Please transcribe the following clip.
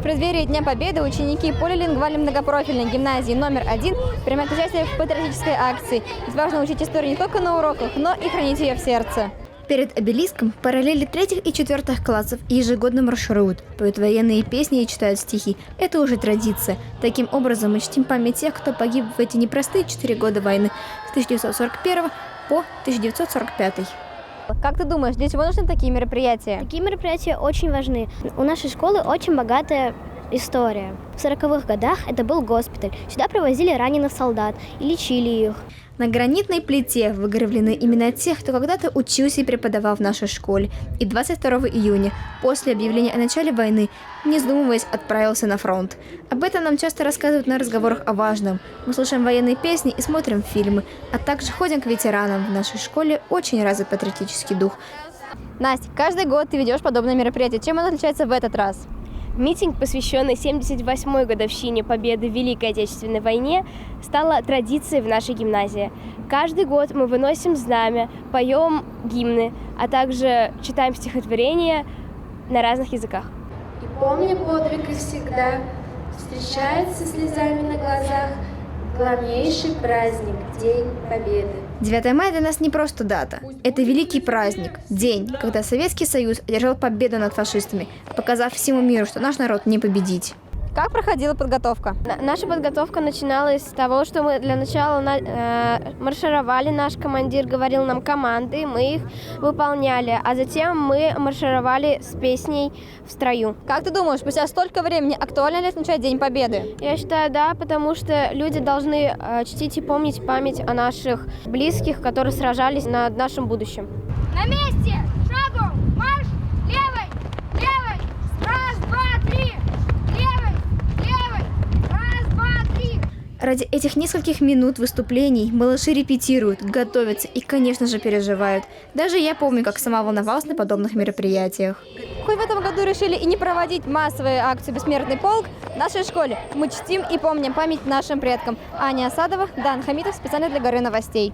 преддверии Дня Победы ученики полилингвальной многопрофильной гимназии номер 1 принимают участие в патриотической акции. Ведь важно учить историю не только на уроках, но и хранить ее в сердце. Перед обелиском параллели 3 и 4 классов ежегодно маршируют, поют военные песни и читают стихи. Это уже традиция. Таким образом мы чтим память тех, кто погиб в эти непростые 4 года войны с 1941 по 1945. Как ты думаешь, для чего нужны такие мероприятия? Такие мероприятия очень важны. У нашей школы очень богатая история. В 40-х годах это был госпиталь. Сюда привозили раненых солдат и лечили их. На гранитной плите выгравлены имена тех, кто когда-то учился и преподавал в нашей школе. И 22 июня, после объявления о начале войны, не задумываясь, отправился на фронт. Об этом нам часто рассказывают на разговорах о важном. Мы слушаем военные песни и смотрим фильмы, а также ходим к ветеранам. В нашей школе очень развит патриотический дух. Настя, каждый год ты ведешь подобное мероприятие. Чем оно отличается в этот раз? Митинг, посвященный 78-й годовщине победы в Великой Отечественной войне, стала традицией в нашей гимназии. Каждый год мы выносим знамя, поем гимны, а также читаем стихотворения на разных языках. И помня подвиг и всегда встречается слезами на глазах главнейший праздник – День Победы. 9 мая для нас не просто дата. Это великий праздник, день, когда Советский Союз одержал победу над фашистами, показав всему миру, что наш народ не победить. Как проходила подготовка? Наша подготовка начиналась с того, что мы для начала маршировали, наш командир говорил нам команды, мы их выполняли, а затем мы маршировали с песней в строю. Как ты думаешь, спустя столько времени актуально ли отмечать День Победы? Я считаю, да, потому что люди должны чтить и помнить память о наших близких, которые сражались над нашим будущим. На месте! Шагом! Марш! Левой! Левой! Раз, два, три! Левой! Левой! Раз, два, три! Ради этих нескольких минут выступлений малыши репетируют, готовятся и, конечно же, переживают. Даже я помню, как сама волновалась на подобных мероприятиях. Хоть в этом году решили и не проводить массовые акции «Бессмертный полк», в нашей школе мы чтим и помним память нашим предкам. Аня Асадова, Дан Хамитов, специально для Горы новостей.